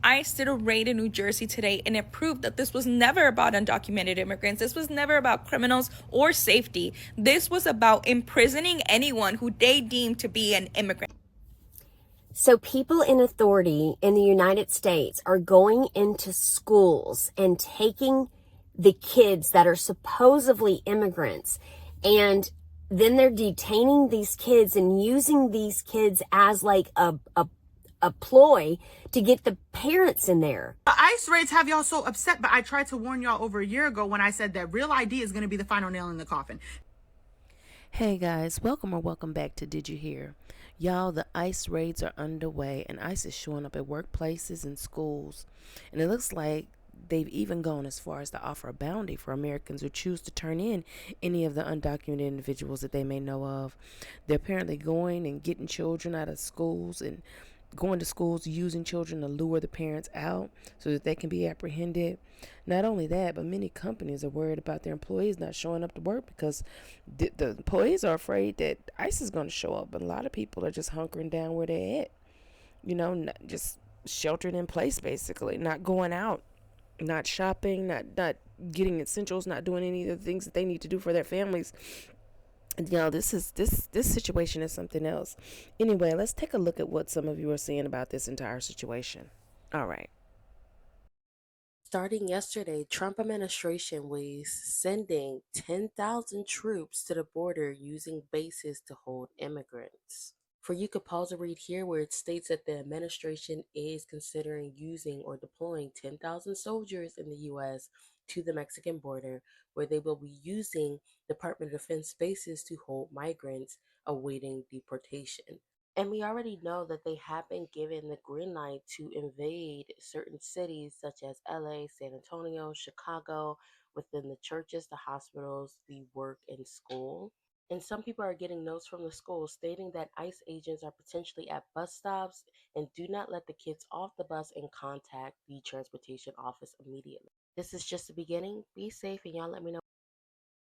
ICE did a raid in New Jersey today, and it proved that this was never about undocumented immigrants. This was never about criminals or safety. This was about imprisoning anyone who they deemed to be an immigrant. So people in authority in the United States are going into schools and taking the kids that are supposedly immigrants, and then they're detaining these kids and using these kids as like a ploy to get the parents in there. The ICE raids have y'all so upset, but I tried to warn y'all over a year ago when I said that Real ID is going to be the final nail in the coffin. Hey guys, welcome back to Did You Hear? Y'all, the ICE raids are underway, and ICE is showing up at workplaces and schools. And it looks like they've even gone as far as to offer a bounty for Americans who choose to turn in any of the undocumented individuals that they may know of. They're apparently going and getting children out of schools and going to schools using children to lure the parents out so that they can be apprehended. Not only that, but many companies are worried about their employees not showing up to work because the employees are afraid that ICE is going to show up. But a lot of people are just hunkering down where they're at, not just sheltered in place, basically, not going out, not shopping, not getting essentials, not doing any of the things that they need to do for their families. This situation is something else. Anyway, let's take a look at what some of you are saying about this entire situation. All right. Starting yesterday, Trump administration was sending 10,000 troops to the border using bases to hold immigrants. You could pause and read here where it states that the administration is considering using or deploying 10,000 soldiers in the U.S. to the Mexican border, where they will be using Department of Defense bases to hold migrants awaiting deportation. And we already know that they have been given the green light to invade certain cities such as LA, San Antonio, Chicago, within the churches, the hospitals, the work, and school. And some people are getting notes from the school stating that ICE agents are potentially at bus stops and do not let the kids off the bus and contact the transportation office immediately. This is just the beginning. Be safe, and y'all let me know.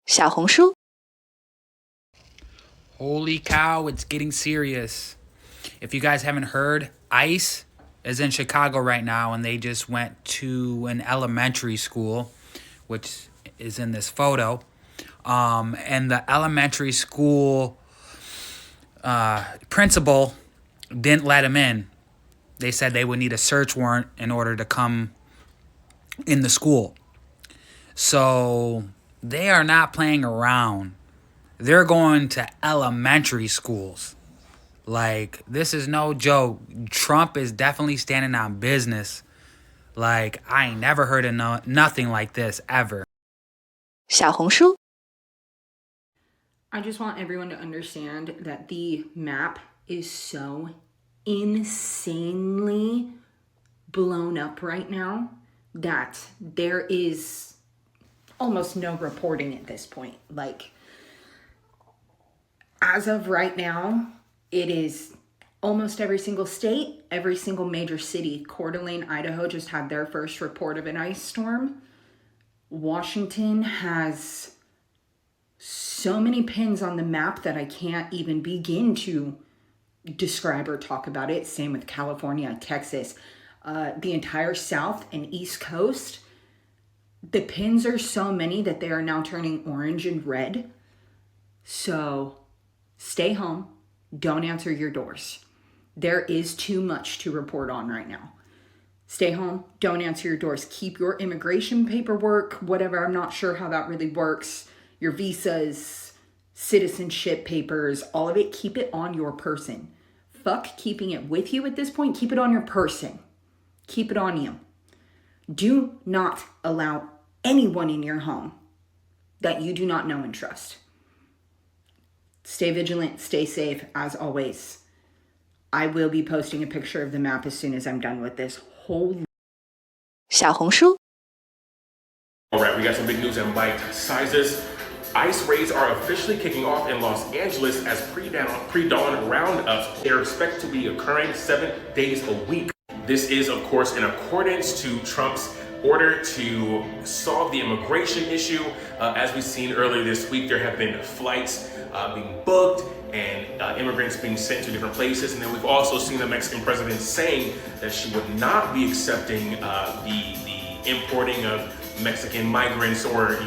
小红书 Holy cow, it's getting serious. If you guys haven't heard, ICE is in Chicago right now, and they just went to an elementary school, which is in this photo. And the elementary school principal didn't let him in. They said they would need a search warrant in order to come in the school. So they are not playing around. They're going to elementary schools. Like, this is no joke. Trump is definitely standing on business. Like, I ain't never heard of nothing like this ever. 小红书 I just want everyone to understand that the map is so insanely blown up right now that there is almost no reporting at this point. Like, as of right now, it is almost every single state, every single major city. Coeur d'Alene, Idaho just had their first report of an ice storm. Washington has so many pins on the map that I can't even begin to describe or talk about it. Same with California, Texas, the entire South and East Coast. The pins are so many that they are now turning orange and red. So stay home. Don't answer your doors. There is too much to report on right now. Stay home. Don't answer your doors. Keep your immigration paperwork, whatever. I'm not sure how that really works. Your visas, citizenship papers, all of it. Keep it on your person. Fuck keeping it with you at this point. Keep it on your person. Keep it on you. Do not allow anyone in your home that you do not know and trust. Stay vigilant, stay safe, as always. I will be posting a picture of the map as soon as I'm done with this. Holy 小红书 All right, we got some big news and bite sizes. ICE raids are officially kicking off in Los Angeles as pre-dawn roundups. They're expected to be occurring 7 days a week. This is, of course, in accordance to Trump's order to solve the immigration issue. As we've seen earlier this week, there have been flights being booked and immigrants being sent to different places. And then we've also seen the Mexican president saying that she would not be accepting the importing of Mexican migrants or,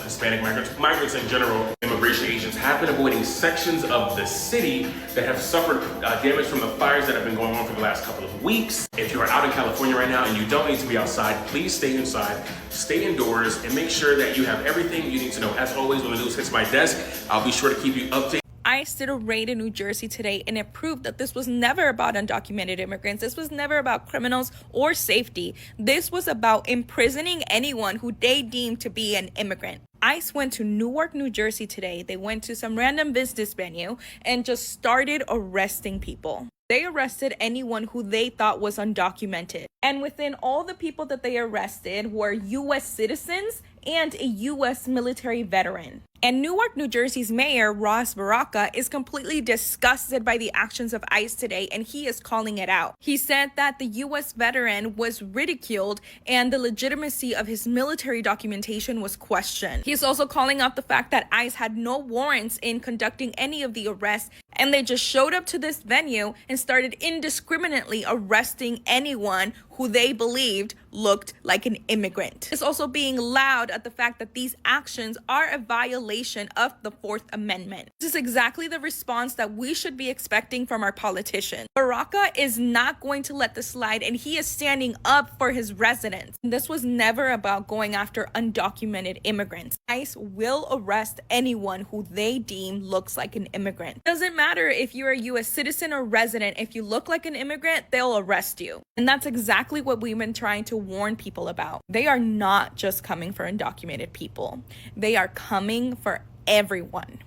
Hispanic migrants in general. Immigration agents have been avoiding sections of the city that have suffered damage from the fires that have been going on for the last couple of weeks. If you are out in California right now and you don't need to be outside, please stay inside, stay indoors, and make sure that you have everything you need to know. As always, when the news hits my desk, I'll be sure to keep you updated. ICE did a raid in New Jersey today, and it proved that this was never about undocumented immigrants. This was never about criminals or safety. This was about imprisoning anyone who they deemed to be an immigrant. ICE went to Newark, New Jersey today. They went to some random business venue and just started arresting people. They arrested anyone who they thought was undocumented. And within all the people that they arrested were U.S. citizens and a U.S. military veteran. And Newark, New Jersey's mayor, Ras Baraka, is completely disgusted by the actions of ICE today, and he is calling it out. He said that the U.S. veteran was ridiculed and the legitimacy of his military documentation was questioned. He's also calling out the fact that ICE had no warrants in conducting any of the arrests, and they just showed up to this venue and started indiscriminately arresting anyone who they believed looked like an immigrant. It's also being loud at the fact that these actions are a violation of the Fourth Amendment. This is exactly the response that we should be expecting from our politicians. Baraka is not going to let this slide, and he is standing up for his residents. This was never about going after undocumented immigrants. ICE will arrest anyone who they deem looks like an immigrant. Doesn't matter if you're a U.S. citizen or resident, if you look like an immigrant, they'll arrest you. And that's exactly what we've been trying to warn people about. They are not just coming for undocumented people. They are coming for everyone.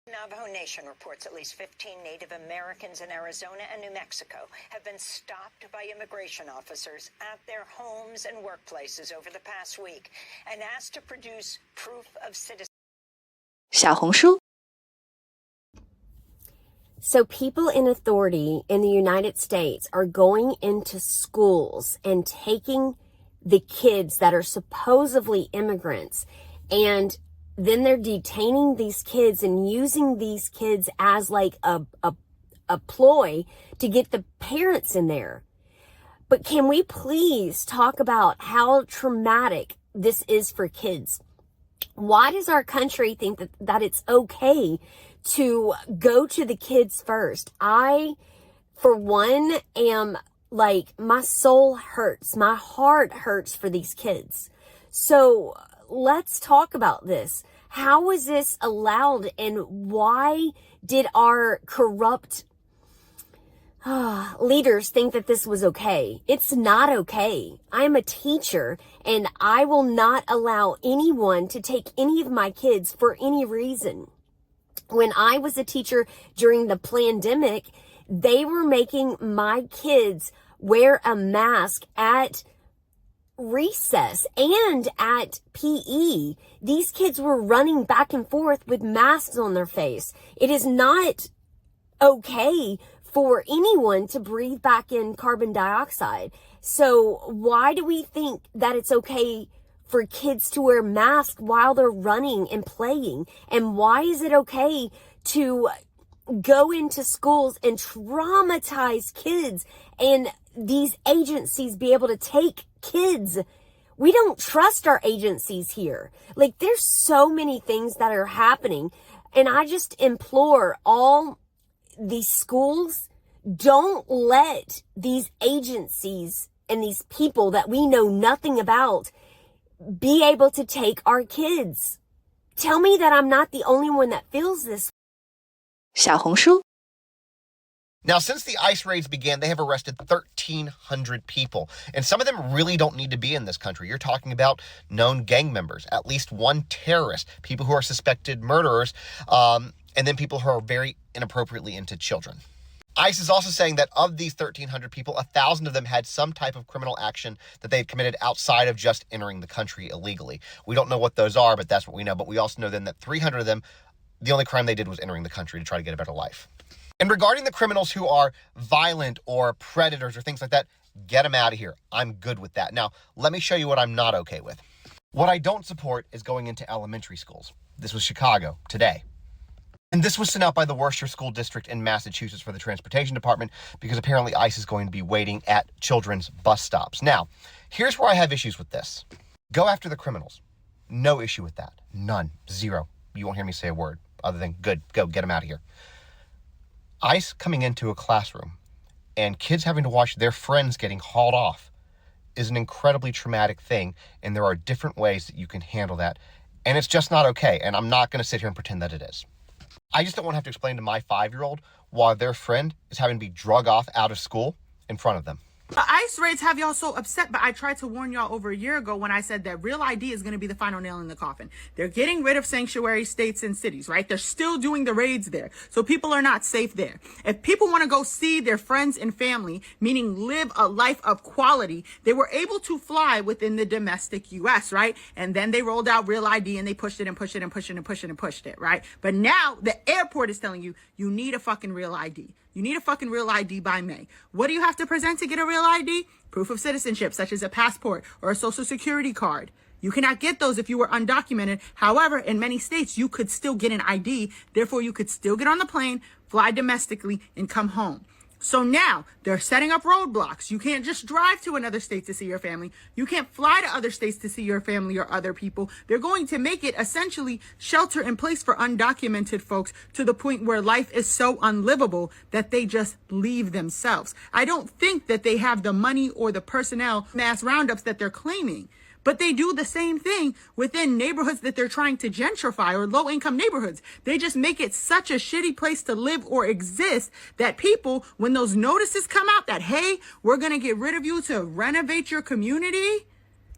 Navajo Nation reports at least 15 Native Americans in Arizona and New Mexico have been stopped by immigration officers at their homes and workplaces over the past week and asked to produce proof of citizenship. 小红书 So people in authority in the United States are going into schools and taking the kids that are supposedly immigrants, and then they're detaining these kids and using these kids as like a ploy to get the parents in there. But can we please talk about how traumatic this is for kids? Why does our country think that it's okay to go to the kids first? I, for one, am like, my soul hurts. My heart hurts for these kids. So let's talk about this. How was this allowed, and why did our corrupt leaders think that this was okay? It's not okay. I'm a teacher, and I will not allow anyone to take any of my kids for any reason. When I was a teacher during the pandemic, they were making my kids wear a mask at recess and at PE. These kids were running back and forth with masks on their face. It is not okay for anyone to breathe back in carbon dioxide. So why do we think that it's okay for kids to wear masks while they're running and playing? And why is it okay to go into schools and traumatize kids and these agencies be able to take kids? We don't trust our agencies here. Like, there's so many things that are happening, and I just implore all these schools, don't let these agencies and these people that we know nothing about be able to take our kids. Tell me that I'm not the only one that feels this. 小红书 Now, since the ICE raids began, they have arrested 1,300 people. And some of them really don't need to be in this country. You're talking about known gang members, at least one terrorist, people who are suspected murderers, and then people who are very inappropriately into children. ICE is also saying that of these 1,300 people, 1,000 of them had some type of criminal action that they had committed outside of just entering the country illegally. We don't know what those are, but that's what we know. But we also know then that 300 of them, the only crime they did was entering the country to try to get a better life. And regarding the criminals who are violent or predators or things like that, get them out of here. I'm good with that. Now, let me show you what I'm not okay with. What I don't support is going into elementary schools. This was Chicago today. And this was sent out by the Worcester School District in Massachusetts for the Transportation Department because apparently ICE is going to be waiting at children's bus stops. Now, here's where I have issues with this. Go after the criminals. No issue with that. None. Zero. You won't hear me say a word other than good. Go, get them out of here. ICE coming into a classroom and kids having to watch their friends getting hauled off is an incredibly traumatic thing, and there are different ways that you can handle that, and it's just not okay, and I'm not going to sit here and pretend that it is. I just don't want to have to explain to my 5-year-old why their friend is having to be drug off out of school in front of them. The ICE raids have y'all so upset, but I tried to warn y'all over a year ago when I said that Real ID is going to be the final nail in the coffin. They're getting rid of sanctuary states and cities, right? They're still doing the raids there. So people are not safe there. If people want to go see their friends and family, meaning live a life of quality, they were able to fly within the domestic U.S., right? And then they rolled out Real ID and they pushed it and pushed it and pushed it and pushed it and pushed it, right? But now the airport is telling you, you need a fucking Real ID. You need a fucking Real ID by May. What do you have to present to get a Real ID? Proof of citizenship, such as a passport or a social security card. You cannot get those if you were undocumented. However, in many states, you could still get an ID. Therefore, you could still get on the plane, fly domestically, and come home. So now they're setting up roadblocks. You can't just drive to another state to see your family. You can't fly to other states to see your family or other people. They're going to make it essentially shelter in place for undocumented folks to the point where life is so unlivable that they just leave themselves. I don't think that they have the money or the personnel mass roundups that they're claiming. But they do the same thing within neighborhoods that they're trying to gentrify or low-income neighborhoods. They just make it such a shitty place to live or exist that people, when those notices come out that, hey, we're going to get rid of you to renovate your community,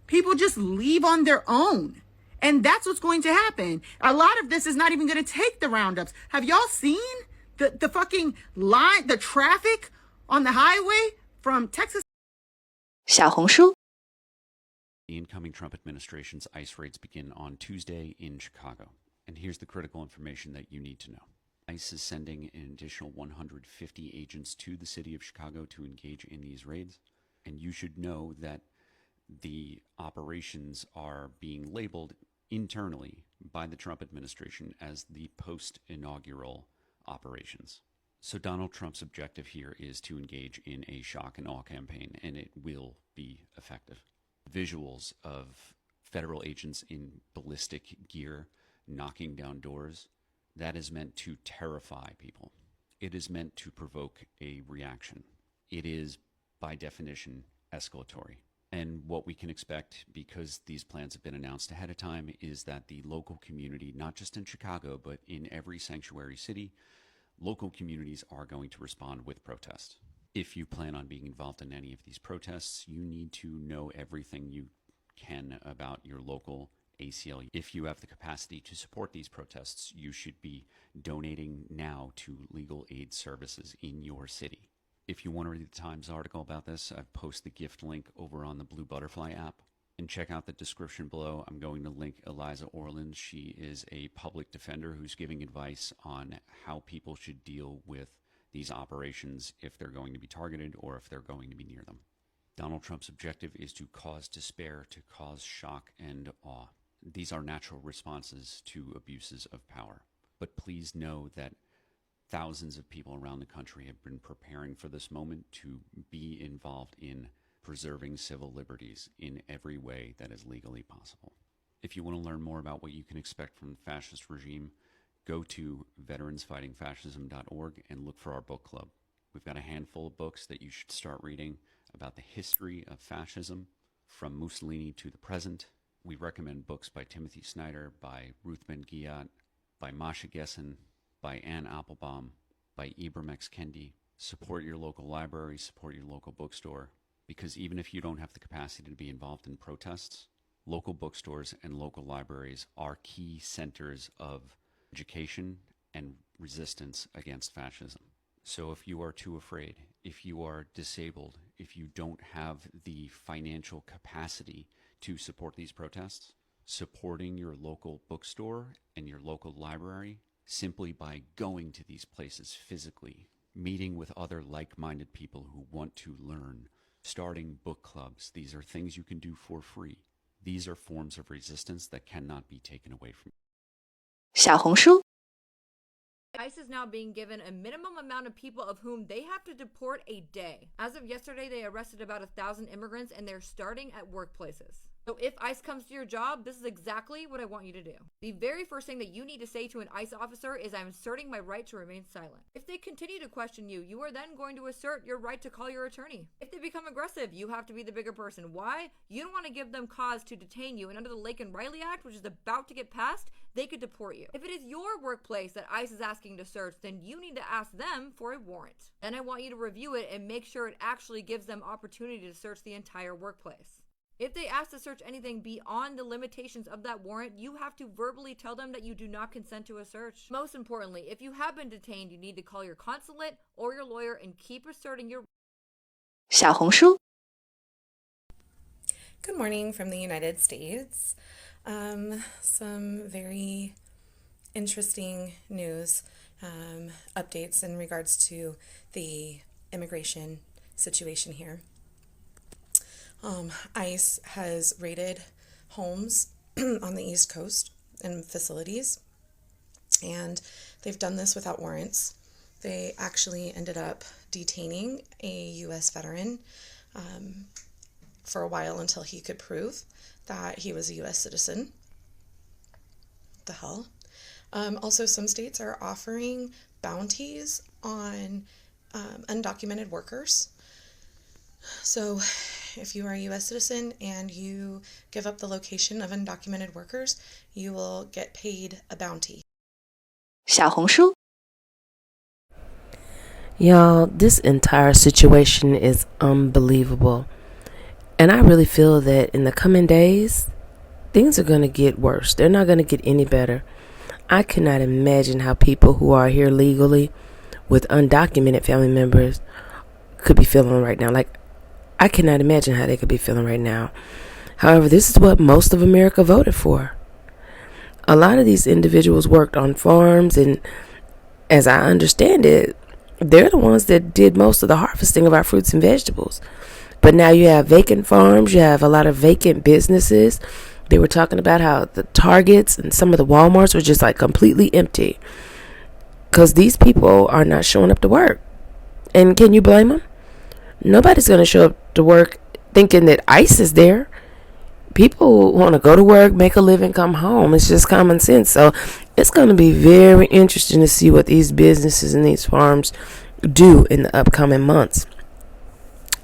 people just leave on their own. And that's what's going to happen. A lot of this is not even going to take the roundups. Have y'all seen the fucking line, the traffic on the highway from Texas? 小红书 The incoming Trump administration's ICE raids begin on Tuesday in Chicago. And here's the critical information that you need to know. ICE is sending an additional 150 agents to the city of Chicago to engage in these raids. And you should know that the operations are being labeled internally by the Trump administration as the post-inaugural operations. So Donald Trump's objective here is to engage in a shock and awe campaign, and it will be effective. Visuals of federal agents in ballistic gear knocking down doors, that is meant to terrify people. It is meant to provoke a reaction. It is, by definition, escalatory. And what we can expect, because these plans have been announced ahead of time, is that the local community, not just in Chicago, but in every sanctuary city, local communities are going to respond with protest. If you plan on being involved in any of these protests, you need to know everything you can about your local ACLU. If you have the capacity to support these protests, you should be donating now to legal aid services in your city. If you want to read the Times article about this, I've posted the gift link over on the Blue Butterfly app. And check out the description below. I'm going to link Eliza Orland. She is a public defender who's giving advice on how people should deal with these operations if they're going to be targeted or if they're going to be near them. Donald Trump's objective is to cause despair, to cause shock and awe. These are natural responses to abuses of power. But please know that thousands of people around the country have been preparing for this moment to be involved in preserving civil liberties in every way that is legally possible. If you want to learn more about what you can expect from the fascist regime, go to veteransfightingfascism.org and look for our book club. We've got a handful of books that you should start reading about the history of fascism, from Mussolini to the present. We recommend books by Timothy Snyder, by Ruth Ben-Ghiat, by Masha Gessen, by Anne Applebaum, by Ibram X. Kendi. Support your local library, support your local bookstore, because even if you don't have the capacity to be involved in protests, local bookstores and local libraries are key centers of education and resistance against fascism. So if you are too afraid, if you are disabled, if you don't have the financial capacity to support these protests, supporting your local bookstore and your local library simply by going to these places physically, meeting with other like-minded people who want to learn, starting book clubs. These are things you can do for free. These are forms of resistance that cannot be taken away from you. 小红书 ICE is now being given a minimum amount of people of whom they have to deport a day. As of yesterday, they arrested about 1,000 immigrants, and they're starting at workplaces. So if ICE comes to your job, this is exactly what I want you to do. The very first thing that you need to say to an ICE officer is, I'm asserting my right to remain silent. If they continue to question you, you are then going to assert your right to call your attorney. If they become aggressive, you have to be the bigger person. Why? You don't want to give them cause to detain you, and under the Lake and Riley Act, which is about to get passed, they could deport you. If it is your workplace that ICE is asking to search, then you need to ask them for a warrant. Then I want you to review it and make sure it actually gives them opportunity to search the entire workplace. If they ask to search anything beyond the limitations of that warrant, you have to verbally tell them that you do not consent to a search. Most importantly, if you have been detained, you need to call your consulate or your lawyer and keep asserting your 小红书 Good morning from the United States. Some very interesting news, updates in regards to the immigration situation here. ICE has raided homes on the East Coast and facilities, and they've done this without warrants. They actually ended up detaining a U.S. veteran for a while until he could prove that he was a U.S. citizen. What the hell? Also, some states are offering bounties on undocumented workers. So if you are a U.S. citizen and you give up the location of undocumented workers, you will get paid a bounty. 小红书 Y'all, this entire situation is unbelievable. And I really feel that in the coming days, things are going to get worse. They're not going to get any better. I cannot imagine how people who are here legally with undocumented family members could be feeling right now. Like, I cannot imagine how they could be feeling right now. However, this is what most of America voted for. A lot of these individuals worked on farms, and as I understand it, they're the ones that did most of the harvesting of our fruits and vegetables. But now you have vacant farms, you have a lot of vacant businesses. They were talking about how the Targets and some of the Walmarts were just like completely empty because these people are not showing up to work. And can you blame them? Nobody's going to show up to work thinking that ICE is there. People want to go to work, make a living, come home. It's just common sense. So it's going to be very interesting to see what these businesses and these farms do in the upcoming months.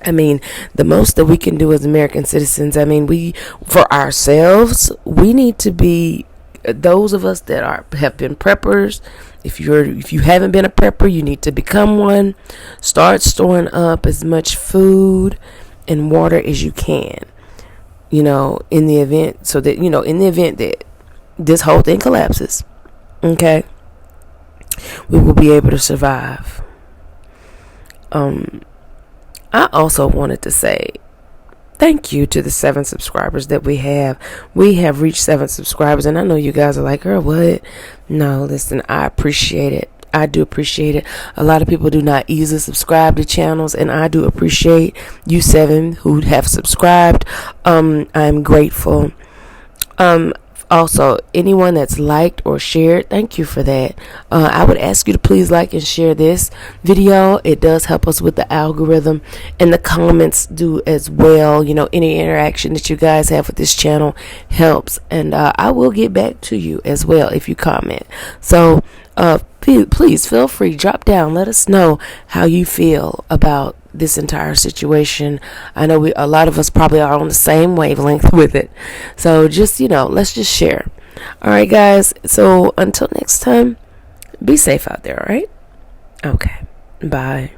I mean, the most that we can do as American citizens, I mean, for ourselves, we need to be those of us that have been preppers. If you haven't been a prepper, you need to become one. Start storing up as much food and water as you can, in the event that this whole thing collapses, okay, we will be able to survive. I also wanted to say thank you to the 7 subscribers that we have. We have reached 7 subscribers, and I know you guys are like, girl, what? No, listen, I appreciate it. I do appreciate it. A lot of people do not easily subscribe to channels, and I do appreciate you 7 who have subscribed. I'm grateful. Also, anyone that's liked or shared, thank you for that. I would ask you to please like and share this video. It does help us with the algorithm, and the comments do as well. Any interaction that you guys have with this channel helps, and I will get back to you as well if you comment. So please feel free, drop down, let us know how you feel about this entire situation. I know a lot of us probably are on the same wavelength with it. So just, let's just share. All right, guys. So until next time, be safe out there, all right? Okay. Bye.